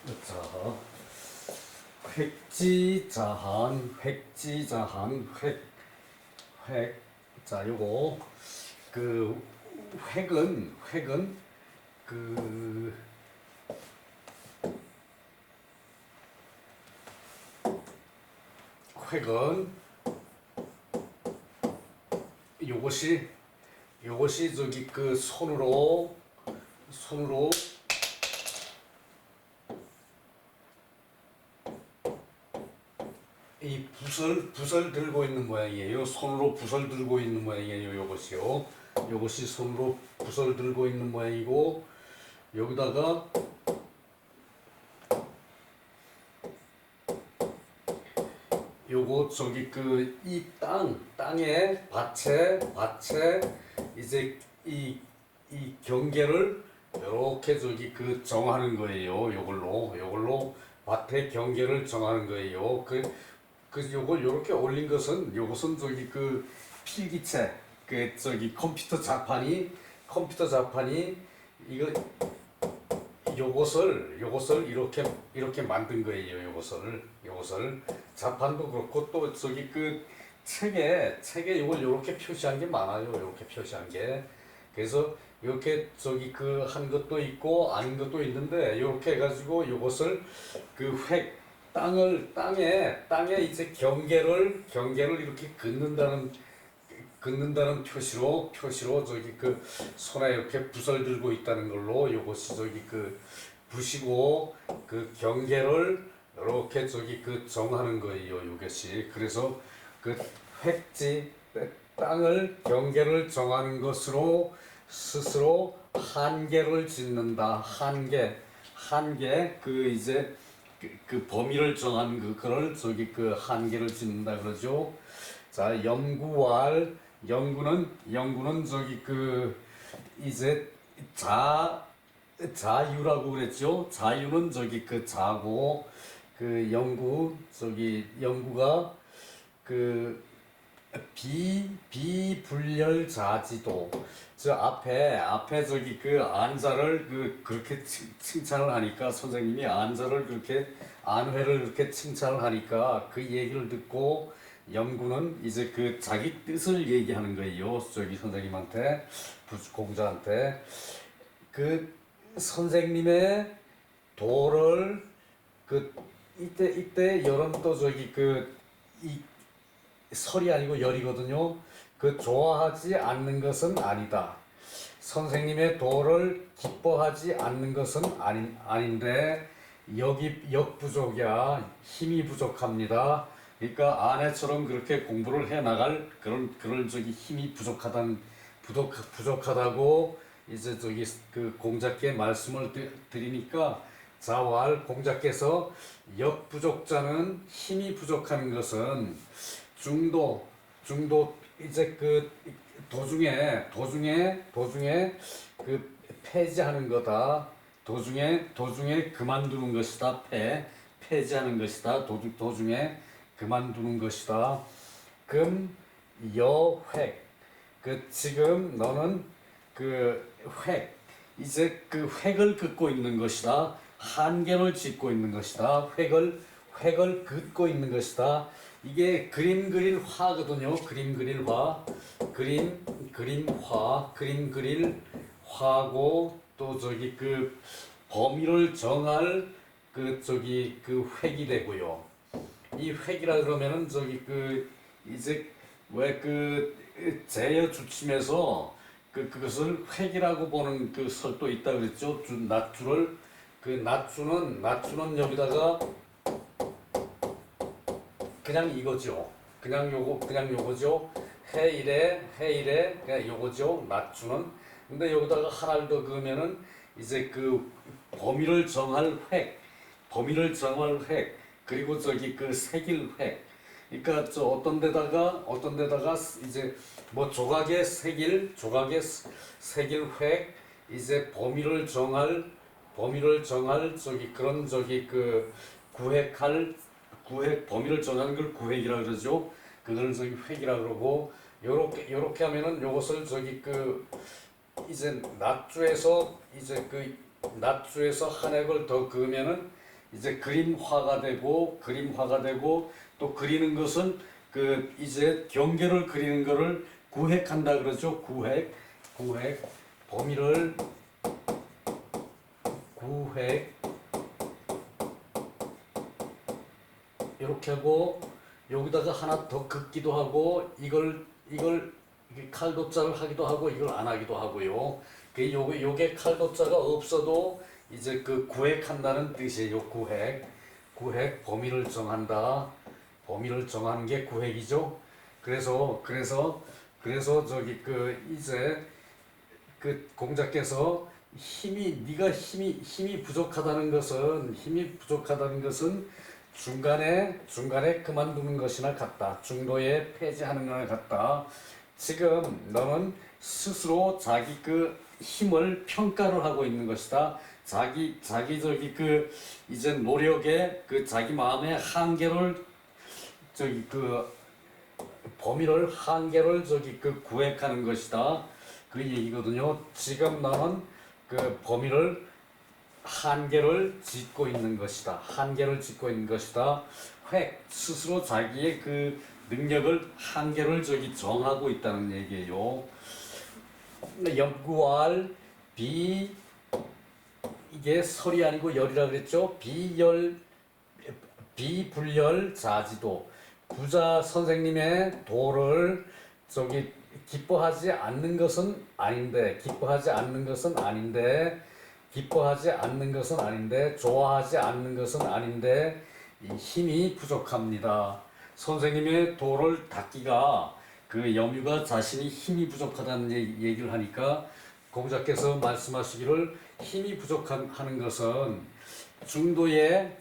자, 획지자한, 획지자한, 획. 자, 요거, 그, 획은, 그, 획은, 요것이 저기 그 손으로, 이 붓을 들고 있는 모양이에요. 손으로 붓을 들고 있는 모양이에요. 요것이 손으로 붓을 들고 있는 모양이고, 여기다가 요거 저기 그 이 땅에 밭에 이제 이 경계를 이렇게 저기 그 정하는 거예요. 요걸로 밭의 경계를 정하는 거예요. 요걸 요렇게 올린 것은 요것은 저기 그 필기체 그 저기 컴퓨터 자판이 이거 요것을 이렇게 만든 거예요. 요것을 자판도 그렇고 또 저기 그 책에 요걸 요렇게 표시한 게 많아요. 요렇게 표시한 게. 그래서 이렇게 저기 그 한 것도 있고 아닌 것도 있는데 요렇게 해가지고 요것을 그 땅에 이제 경계를 이렇게 긋는다는 표시로 저기 그 손에 이렇게 붓을 들고 있다는 걸로 요것이 저기 그 붓이고 그 경계를 이렇게 저기 그 정하는 거예요. 요것이 그래서 그 획지 땅을 경계를 정하는 것으로 스스로 한계를 짓는다. 한계 그 이제 그 범위를 정한 그걸 저기 그 한계를 짓는다 그러죠. 자, 연구는 저기 그 이제 자유라고 그랬죠. 자유는 저기 그 자고 그 연구가 그 비불열자지도 저 앞에 저기 그 안자를 그렇게 칭찬을 하니까 선생님이 안회를 그렇게 칭찬을 하니까 그 얘기를 듣고 연구는 이제 그 자기 뜻을 얘기하는 거예요. 저기 선생님한테 공자한테 그 선생님의 도를 그 이때 열은 또 저기 이 설이 아니고 열이거든요. 그 좋아하지 않는 것은 아니다. 선생님의 도를 기뻐하지 않는 것은 아닌데 여기 역부족이야. 힘이 부족합니다. 그러니까 아내처럼 그렇게 공부를 해 나갈 그런 저기 힘이 부족하다고 이제 저기 그 공자께 말씀을 드리니까 자왈 공자께서 역부족자는 힘이 부족한 것은 중도 이제 그 도중에 그 폐지하는 거다. 도중에 그만두는 것이다. 폐지하는 것이다. 도중에 그만두는 것이다. 여획 그 지금 너는 그 이제 그 획을 긋고 있는 것이다. 한계를 짓고 있는 것이다. 획을 긋고 있는 것이다. 이게 그림 그릴 화거든요. 그림 그릴 화고 또 저기 그 범위를 정할 그 저기 그 획이 되고요. 이 획이라 그러면은 저기 그 이제 왜 그 제어 주침에서 그것을 획이라고 보는 그 설도 있다 그랬죠. 낫주를 그 낫주는 여기다가 그냥 이거죠. 그냥 요거죠. 해일에 그냥 요거죠. 낫주는. 근데 여기다가 하나를 더 그으면은 이제 그 범위를 정할 획, 그리고 저기 그 색일 획. 그러니까 저 어떤 데다가 이제 뭐 조각의 색일 획, 이제 범위를 정할 저기 그런 저기 그 범위를 정하는 걸 구획이라 그러죠. 그걸 저기 획이라 그러고 요렇게 하면은 요것을 저기 그 이제 낫주에서 한 획을 더 그으면은 이제 그림화가 되고 또 그리는 것은 그 이제 경계를 그리는 거를 구획한다 그러죠. 구획 범위를 구획 이렇게 하고 여기다가 하나 더 긋기도 하고 이걸 칼도자를 하기도 하고 이걸 안 하기도 하고요. 그 요게 칼도자가 없어도 이제 그 구획한다는 뜻이에요. 구획 범위를 정한다. 범위를 정하는 게 구획이죠. 그래서 저기 그 이제 그 공자께서 네가 힘이 부족하다는 것은 중간에 그만두는 것이나 같다. 중도에 폐지하는 거나 같다. 지금 너는 스스로 자기 그 힘을 평가를 하고 있는 것이다. 자기 저기 그 이제 노력에 그 자기 마음의 한계를 저기 그 범위를 한계를 저기 그 구획하는 것이다. 그 얘기거든요. 지금 너는 그 범위를 한계를 짓고 있는 것이다. 스스로 자기의 그 능력을 한계를 저기 정하고 있다는 얘기예요. 염구알 이게 설이 아니고 열이라 그랬죠. 비불열 자지도 부자 선생님의 도를 저기 기뻐하지 않는 것은 아닌데 좋아하지 않는 것은 아닌데 힘이 부족합니다. 선생님의 도를 닦기가 그 염유가 자신이 힘이 부족하다는 얘기를 하니까 공자께서 말씀하시기를 힘이 부족하는 것은 중도에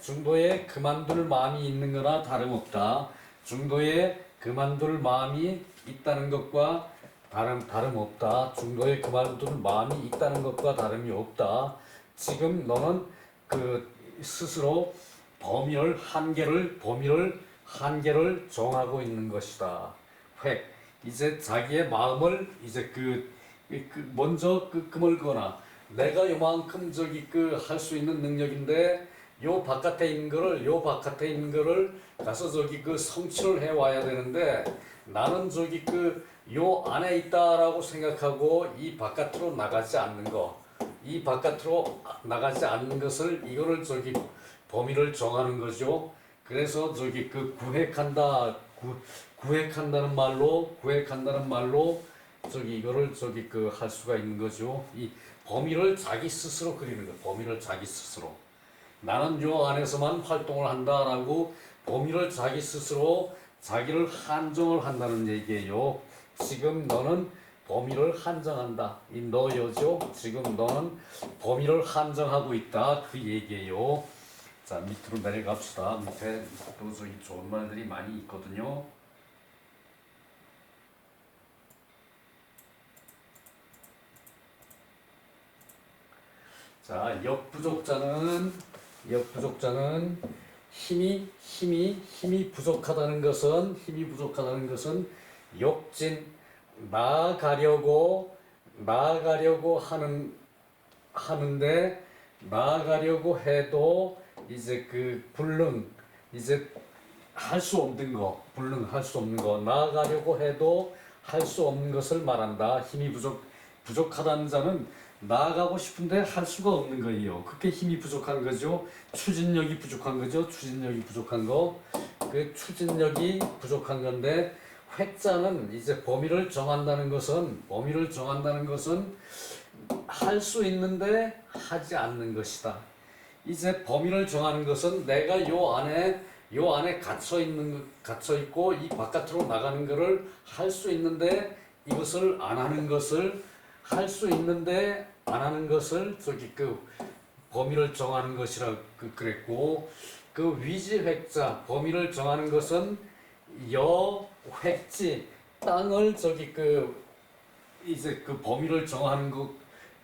그만둘 마음이 있는 거나 다름없다. 중도에 그만둘 마음이 있다는 것과 다름없다. 중도에 그만둘 마음이 있다는 것과 다름이 없다. 지금 너는 그 스스로 범위를 한계를 정하고 있는 것이다. 이제 자기의 마음을 이제 먼저 끔을 거나 내가 요만큼 저기 할 수 있는 능력인데 요 바깥에 있는 거를 가서 저기 성취를 해 와야 되는데 나는 저기 요 안에 있다라고 생각하고 이 바깥으로 나가지 않는 것을 이거를 저기 범위를 정하는 거죠. 그래서 저기 구획한다는 말로 저기 이거를 저기 할 수가 있는 거죠. 이 범위를 자기 스스로 그리는 거. 범위를 자기 스스로. 나는 요 안에서만 활동을 한다라고 범위를 자기 스스로 자기를 한정을 한다는 얘기예요. 지금 너는 범위를 한정한다. 이 너여죠. 지금 너는 범위를 한정하고 있다. 그 얘기예요. 자, 밑으로 내려갑시다. 밑에 또 저기 좋은 말들이 많이 있거든요. 자, 역부족자는 힘이 부족하다는 것은 욕진 나아가려고 나아가려고 해도 이제 불능 이제 할 수 없는 거 나아가려고 해도 할 수 없는 것을 말한다. 힘이 부족하다는 자는 나아가고 싶은데 할 수가 없는 거예요. 그게 힘이 부족한 거죠. 추진력이 부족한 거죠. 추진력이 부족한 건데 회자는 이제 범위를 정한다는 것은 할 수 있는데 하지 않는 것이다. 이제 범위를 정하는 것은 내가 요 안에 갇혀 있고 이 바깥으로 나가는 것을 할 수 있는데 이것을 안 하는 것을 할 수 있는데 안 하는 것을 저기 범위를 정하는 것이라 그랬고 위지획자 범위를 정하는 것은 여획지 땅을 저기 이제 범위를 정하는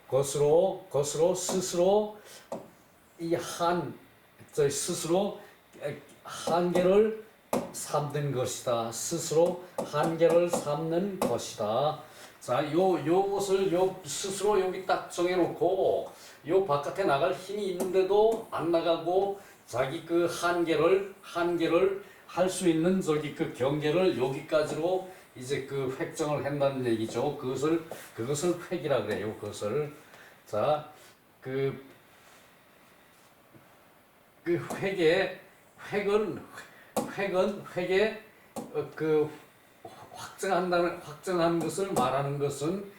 것으로 스스로 스스로 한계를 삼는 것이다. 스스로 한계를 삼는 것이다. 자, 요것을 스스로 여기 딱 정해놓고 요 바깥에 나갈 힘이 있는데도 안 나가고 자기 그 한계를 할 수 있는 저기 그 경계를 여기까지로 이제 그 획정을 한다는 얘기죠. 그것을 획이라 그래요. 그것을. 자, 그 획의 그 확정한 것을 말하는 것은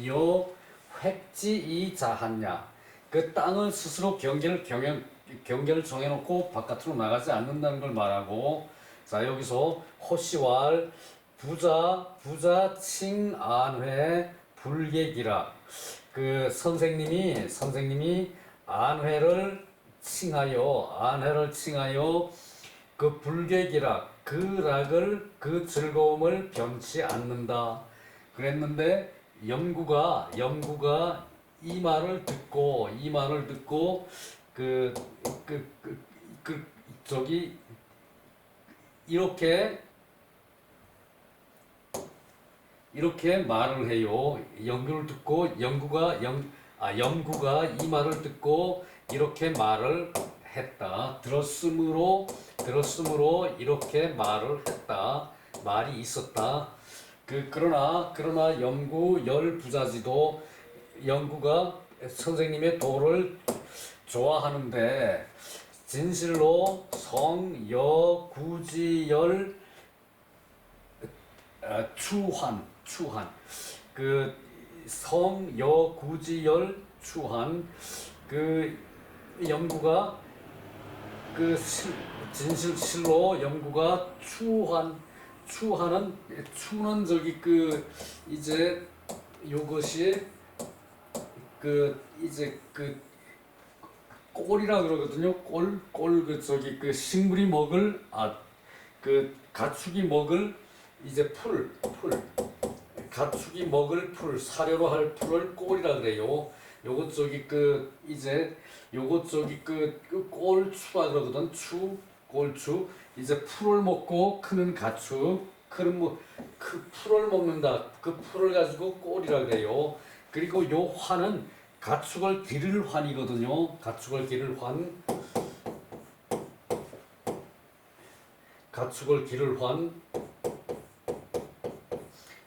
요 획지이자하냐. 그 땅을 스스로 경계를 정해놓고 바깥으로 나가지 않는다는 걸 말하고, 자 여기서 호시왈 부자 칭안회 불객이라. 그 선생님이 안회를 칭하여 그 불객이라 그 락을 그 즐거움을 변치 않는다 그랬는데, 영구가 이 말을 듣고 저기 이렇게 말을 해요. 영구를 듣고 영구가 이 말을 듣고 이렇게 말을 했다. 들었으므로 이렇게 말을 했다. 말이 있었다. 그러나 영구 열 부자지도 영구가 선생님의 도를 좋아하는데, 진실로 성, 여, 구지, 열, 추한 그 성, 여, 구지, 열, 추한 그 영구가 그 진실로 영구가 추는 저기 그 이제 요것이 그 이제 그 꼴이라 그러거든요. 꼴 저기 그 식물이 먹을 그 가축이 먹을 이제 가축이 먹을 사료로 할 풀을 꼴이라 그래요. 요것 저기 그 이제 요것 저기 그 꼴추라 그러거든. 꼴추. 이제 풀을 먹고 크는 가축. 그 풀을 먹는다. 그 풀을 가지고 꼴이라 그래요. 그리고 요 환은 가축을 기를 환이거든요. 가축을 기를 환.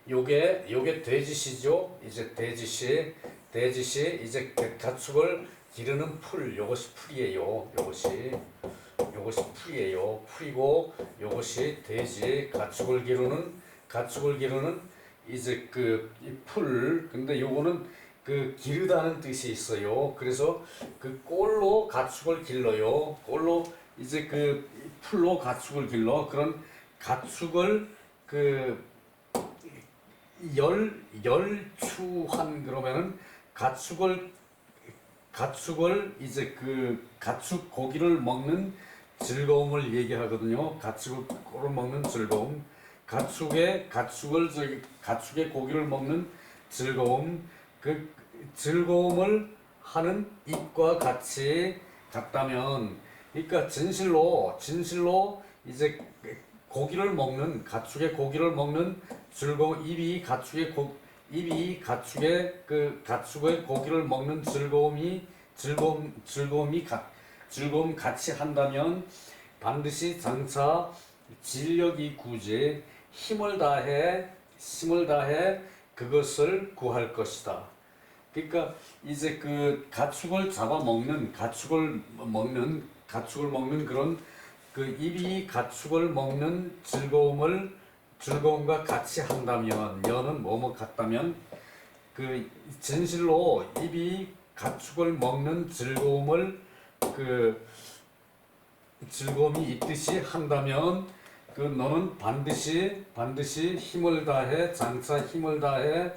요게 돼지시죠. 이제 돼지시 이제 가축을 기르는 풀. 요것이 풀이에요. 요것이 풀이고 요것이 돼지. 가축을 기르는 이제 그 풀. 근데 요거는 그 기르다는 뜻이 있어요. 그래서 그 꼴로 가축을 길러요. 꼴로 이제 그 풀로 가축을 길러. 그런 가축을 그 열추한 그러면은 가축을 이제 그 가축 고기를 먹는 즐거움을 얘기하거든요. 가축을 먹는 즐거움. 가축의 고기를 먹는 즐거움. 그 즐거움을 하는 입과 같다면, 그러니까 진실로 이제 가축의 고기를 먹는 즐거움, 입이 가축의 고기를 먹는 즐거움 같이 한다면, 반드시 장차 진력이 구제 힘을 다해 그것을 구할 것이다. 그러니까 이제 그 가축을 먹는 그런 그 입이 가축을 먹는 즐거움과 같이 한다면, 여는 뭐뭐 같다면, 그 진실로 입이 가축을 먹는 즐거움이 있듯이 한다면, 그 너는 반드시 장차 힘을 다해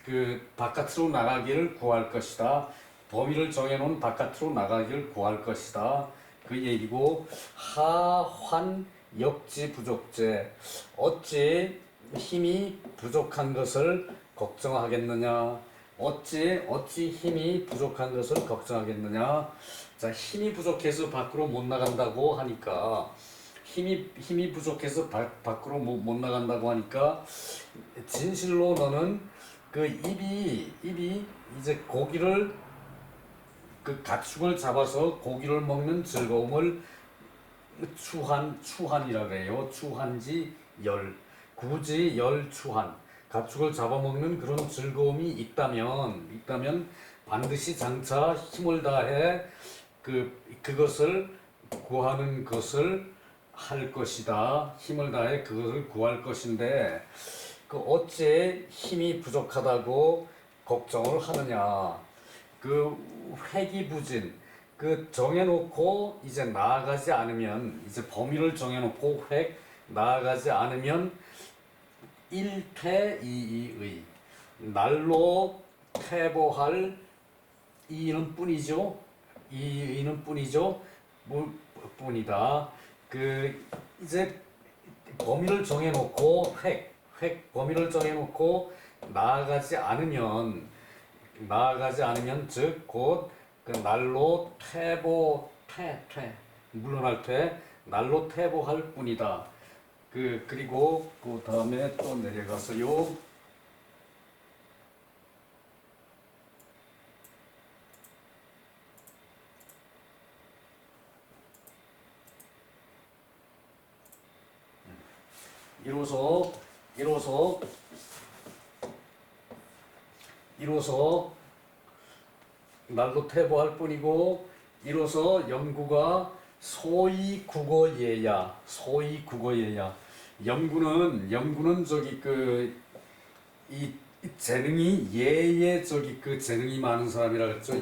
그 바깥으로 나가기를 구할 것이다. 범위를 정해놓은 바깥으로 나가기를 구할 것이다. 그 얘기고, 하환 역지 부족제. 어찌 힘이 부족한 것을 걱정하겠느냐. 어찌 힘이 부족한 것을 걱정하겠느냐. 자, 힘이 부족해서 밖으로 못 나간다고 하니까, 힘이 부족해서 밖으로 못 나간다고 하니까, 진실로 너는 그 입이 이제 고기를 그 가축을 잡아서 고기를 먹는 즐거움을 추한이라고 해요. 추한지 열, 굳이 열추한. 가축을 잡아먹는 그런 즐거움이 있다면 반드시 장차 힘을 다해 그것을 구하는 것을 할 것이다. 힘을 다해 그것을 구할 것인데 어째 힘이 부족하다고 걱정을 하느냐. 회기부진 정해놓고 이제 나아가지 않으면, 이제 범위를 정해놓고 나아가지 않으면 일퇴이의, 날로 퇴보할 이의는 뿐이죠. 이의는 뿐이죠. 뿐이다. 이제 범위를 정해놓고 범위를 정해놓고 나아가지 않으면 즉 곧 날로 물러날 날로 퇴보할 뿐이다. 그리고 그 다음에 또 내려가서요. 이로써 날로 퇴보할 뿐이고, 이로써 영구가 소위 국어예야. 영구는 이 재능이 예의 재능이 많은 사람이라 그랬죠.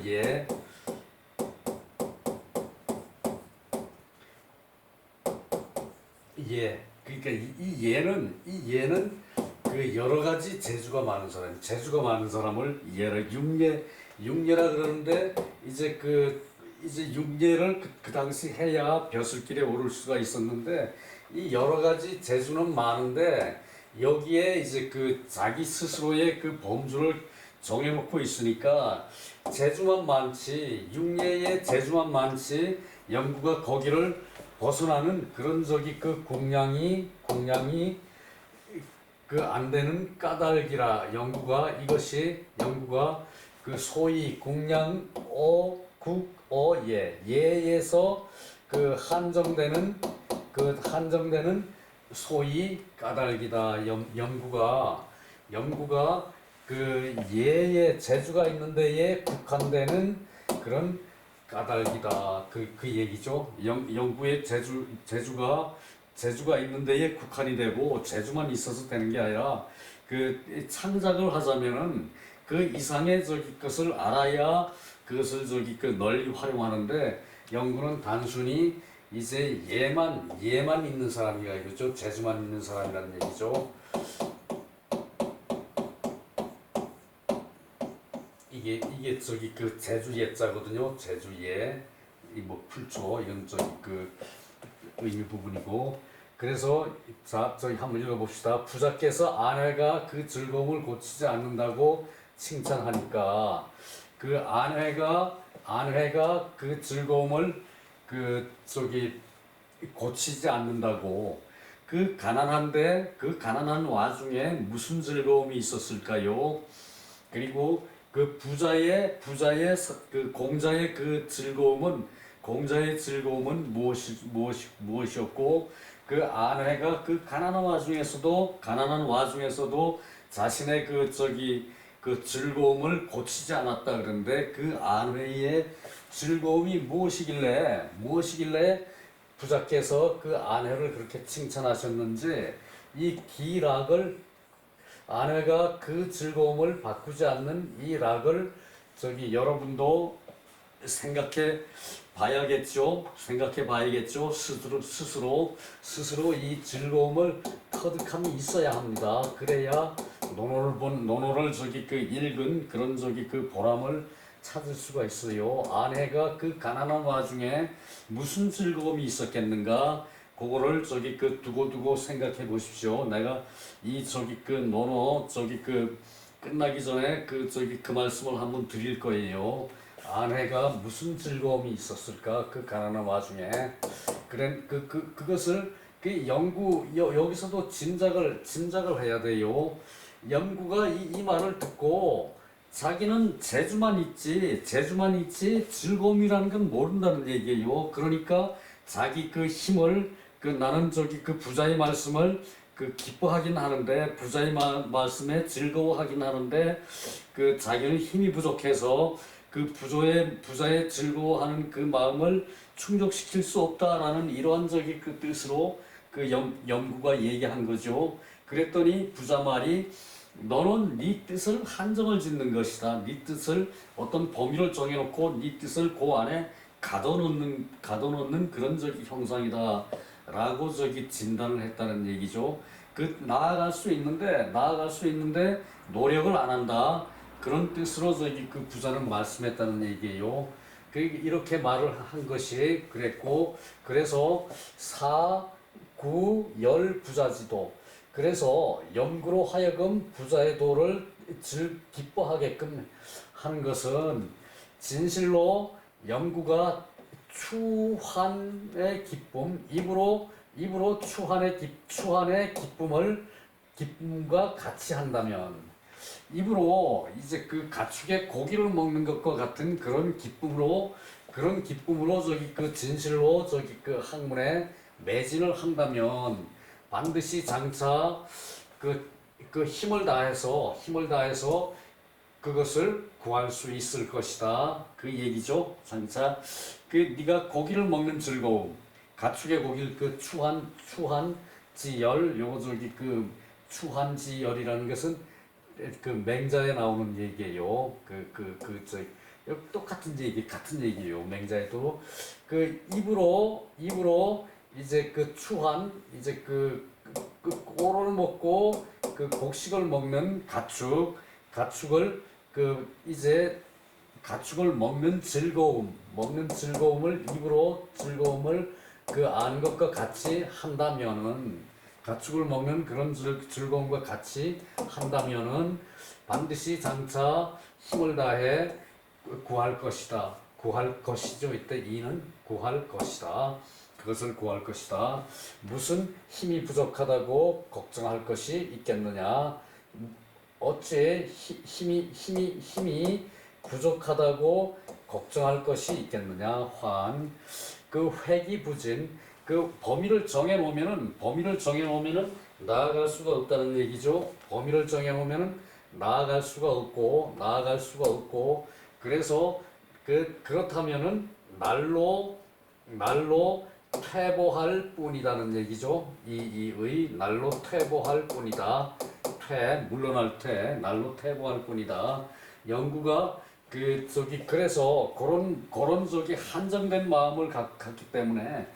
그러니까 이 예는 여러 가지 재주가 많은 사람을 육예라 그러는데, 이제 육예를 그 당시 해야 벼슬길에 오를 수가 있었는데, 이 여러 가지 재주는 많은데 여기에 이제 자기 스스로의 범주를 정해놓고 있으니까 재주만 많지, 육예의 재주만 많지, 영구가 거기를 벗어나는 그런 공량이 안 되는 까닭이라. 영구가 소위 공량 예에서 한정되는 소위 까닭이다. 영구가 예의 재주가 있는 데에 국한되는 그런 까닭이다. 그 얘기죠. 영구의 재주가 있는 데에 국한이 되고, 재주만 있어서 되는 게 아니라 창작을 하자면은 이상의 것을 알아야 그것을 널리 활용하는데, 영구는 단순히 이제 예만 있는 사람이라 이거죠. 재주만 있는 사람이라는 얘기죠. 이게 재주 예자거든요. 재주 예, 풀초 이건 의미 부분이고. 그래서 저희 한번 읽어봅시다. 부자께서 아내가 그 즐거움을 고치지 않는다고 칭찬하니까, 아내가 그 즐거움을 고치지 않는다고. 가난한 와중에 무슨 즐거움이 있었을까요? 그리고 부자의 공자의 즐거움은 무엇이었고, 아내가 가난한 와중에서도 자신의 즐거움을 고치지 않았다 그러는데, 아내의 즐거움이 무엇이길래 부자께서 아내를 그렇게 칭찬하셨는지, 이 기락을, 아내가 즐거움을 바꾸지 않는 이 락을 여러분도 생각해 봐야겠죠. 스스로 이 즐거움을 터득함이 있어야 합니다. 그래야 논어를 읽은 그런 보람을 찾을 수가 있어요. 아내가 가난한 와중에 무슨 즐거움이 있었겠는가? 그거를 두고 생각해 보십시오. 내가 논어 끝나기 전에 그 말씀을 한번 드릴 거예요. 아내가 무슨 즐거움이 있었을까? 가난한 와중에. 그것을 여기서도 짐작을 해야 돼요. 영구가 이 말을 듣고 자기는 재주만 있지 즐거움이라는 건 모른다는 얘기예요. 그러니까 자기 그 힘을 나는 그 부자의 말씀을 기뻐하긴 하는데 부자의 말씀에 즐거워하긴 하는데 자기는 힘이 부족해서 부자의 즐거워하는 그 마음을 충족시킬 수 없다라는 이러한 그 뜻으로 염구가 얘기한 거죠. 그랬더니 부자 말이 너는 네 뜻을 한정을 짓는 것이다. 네 뜻을 어떤 범위를 정해놓고 네 뜻을 그 안에 가둬놓는 그런 형상이다. 라고 진단을 했다는 얘기죠. 나아갈 수 있는데 노력을 안 한다. 그런 뜻으로 부자는 말씀했다는 얘기예요. 이렇게 말을 한 것이 그랬고, 그래서 열 부자지도. 그래서 염구로 하여금 부자의 도를 기뻐하게끔 하는 것은 진실로 염구가 추한의 기쁨, 입으로 추한의 기쁨과 같이 한다면, 입으로 이제 가축의 고기를 먹는 것과 같은 그런 기쁨으로 진실로 학문에 매진을 한다면 반드시 장차 힘을 다해서 그것을 구할 수 있을 것이다. 그 얘기죠. 장차 네가 고기를 먹는 즐거움, 가축의 고기를 추한지열, 요거 추한지열이라는 것은 맹자에 나오는 얘기예요. 똑같은 같은 얘기예요. 맹자에도 입으로 이제 추한 이제 꼬를 먹고 곡식을 먹는 가축을 이제 가축을 먹는 즐거움을 입으로 즐거움을 아는 것과 같이 한다면은, 가축을 먹는 그런 즐거움과 같이 한다면은 반드시 장차 힘을 다해 구할 것이다. 구할 것이죠. 이때 이는 구할 것이다. 그것을 구할 것이다. 무슨 힘이 부족하다고 걱정할 것이 있겠느냐? 어째 힘이 부족하다고 걱정할 것이 있겠느냐? 회기부진, 범위를 정해놓으면은 나아갈 수가 없다는 얘기죠. 범위를 정해놓으면은 나아갈 수가 없고, 그래서 그렇다면은 날로 퇴보할 뿐이라는 얘기죠. 이의 날로 퇴보할 뿐이다. 물러날 날로 퇴보할 뿐이다. 연구가 그래서 그런 한정된 마음을 갖기 때문에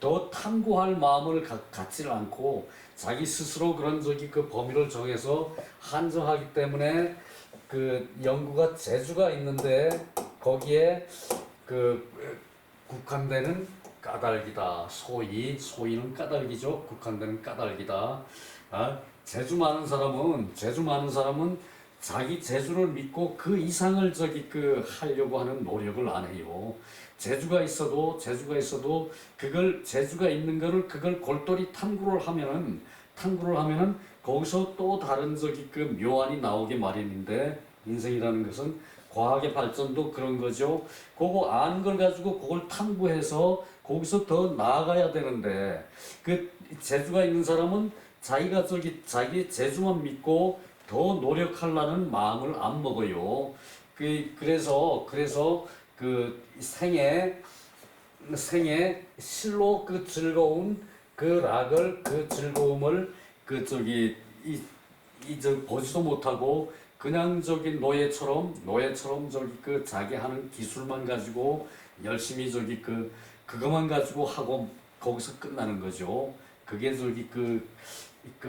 더 탐구할 마음을 갖지를 않고 자기 스스로 그런 범위를 정해서 한정하기 때문에 연구가 재주가 있는데 거기에 국한되는 까닭이다. 소위는 까닭이죠. 국한되는 까닭이다. 재주 많은 사람은 자기 재주를 믿고 그 이상을 하려고 하는 노력을 안 해요. 재주가 있어도 재주가 있는 거를 골똘히 탐구를 하면은 거기서 또 다른 묘안이 나오게 마련인데, 인생이라는 것은 과학의 발전도 그런 거죠. 그거 아는 걸 가지고 그걸 탐구해서 거기서 더 나아가야 되는데, 재주가 있는 사람은 자기가 자기 재주만 믿고 더 노력하려는 마음을 안 먹어요. 그래서 생애 실로 즐거운 즐거움을 보지도 못하고 그냥 노예처럼 자기 하는 기술만 가지고 열심히 그것만 가지고 하고 거기서 끝나는 거죠. 그게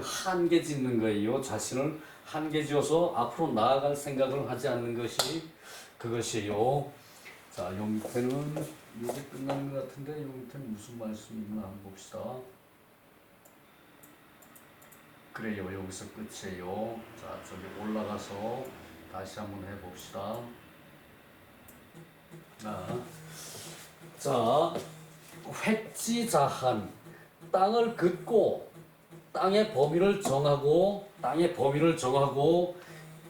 한계 짓는 거예요. 자신을 한계 지어서 앞으로 나아갈 생각을 하지 않는 것이 그것이에요. 자, 요 밑에는 이제 끝나는 것 같은데, 요 밑에는 무슨 말씀이 있나 한번 봅시다. 그래요, 여기서 끝이에요. 자, 저기 올라가서 다시 한번 해봅시다. 자, 획지자한, 땅을 긋고 땅의 범위를 정하고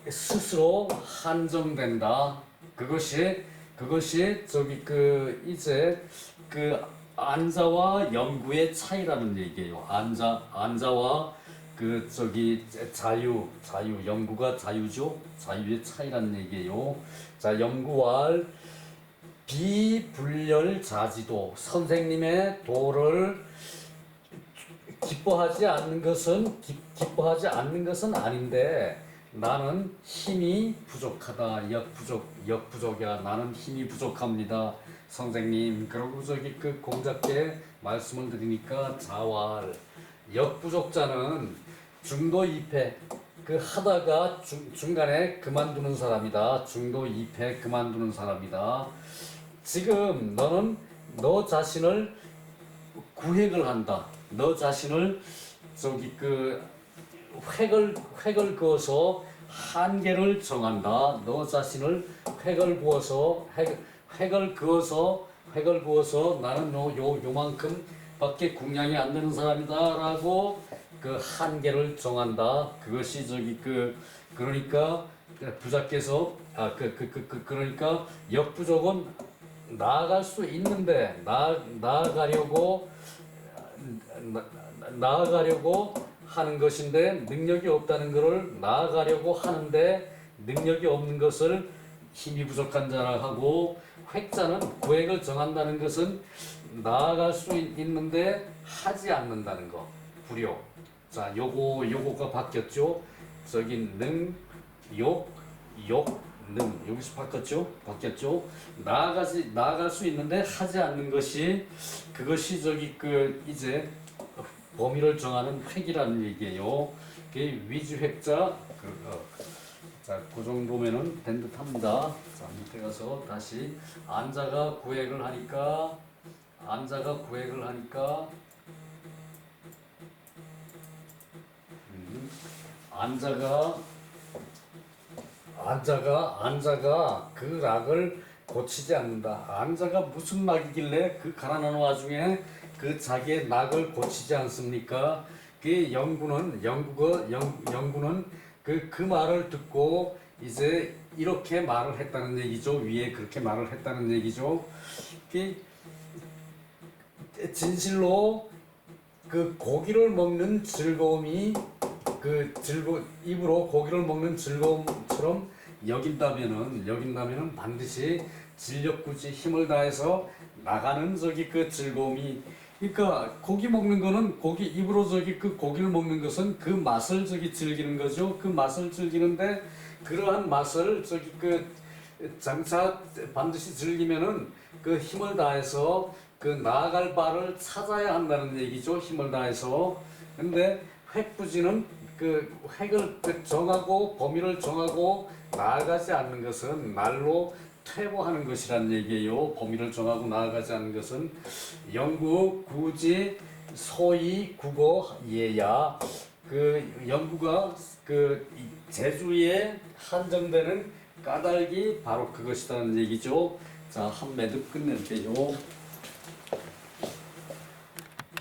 스스로 한정된다. 그것이 저기 그 이제 그 안자와 연구의 차이라는 얘기예요. 안자와 그 저기 자유 연구가 자유죠. 자유의 차이라는 얘기예요. 자, 연구할 비불열자지도, 선생님의 도를 기뻐하지 않는 것은 아닌데 나는 힘이 부족하다. 역부족이야. 나는 힘이 부족합니다. 선생님. 그러고 저기 그 공자께 말씀을 드리니까 자활, 역부족자는 중도 2패, 그 하다가 중간에 그만두는 사람이다. 중도 2패 그만두는 사람이다. 지금 너는 너 자신을 구획을 한다. 너 자신을 저기 그 획을 그어서 한계를 정한다. 너 자신을 획을 그어서 나는 요만큼밖에 궁량이 안 되는 사람이다라고 그 한계를 정한다. 그것이 저기 그러니까 부자께서 그러니까 역부족은 나아갈 수 있는데 나아가려고 하는 것인데 능력이 없다는 것을 나아가려고 하는데 능력이 없는 것을 힘이 부족한 자라 하고, 획자는 구획을 정한다는 것은 나아갈 수 있는데 하지 않는다는 거. 불효. 자, 요거가 바뀌었죠. 저기 능, 능 여기서 바뀌었죠. 나아갈 수 있는데 하지 않는 것이, 그것이 저기 이제 범위를 정하는 획이라는 얘기예요. 위주획자. 자, 그 정도면은 된 듯합니다. 자, 밑에 가서 다시 안자가 구획을 하니까 안자가 그 락을 고치지 않는다. 안자가 무슨 락이길래 그 가난한 와중에 그 자기의 낙을 고치지 않습니까? 그 연구는 그 말을 듣고 이제 이렇게 말을 했다는 얘기죠. 위에 그렇게 말을 했다는 얘기죠. 진실로 그 고기를 먹는 즐거움이 입으로 고기를 먹는 즐거움처럼 여긴다면은 반드시 진력구지 힘을 다해서 나가는 저기 그 즐거움이, 그러니까 고기 먹는 거는 입으로 저기 그 고기를 먹는 것은 그 맛을 저기 즐기는 거죠. 그 맛을 즐기는데 그러한 맛을 저기 그 장차 반드시 즐기면은 그 힘을 다해서 그 나아갈 바를 찾아야 한다는 얘기죠. 힘을 다해서. 근데 획부지는 그 획을 정하고 범위를 정하고 나아가지 않는 것은 날로 퇴보하는 것이라는 얘기예요. 범위를 정하고 나아가지 않는 것은 연구, 구지, 소위, 국어, 예야. 그 연구가 그 재주에 한정되는 까닭이 바로 그것이라는 얘기죠. 자, 한 매듭 끝낼게요.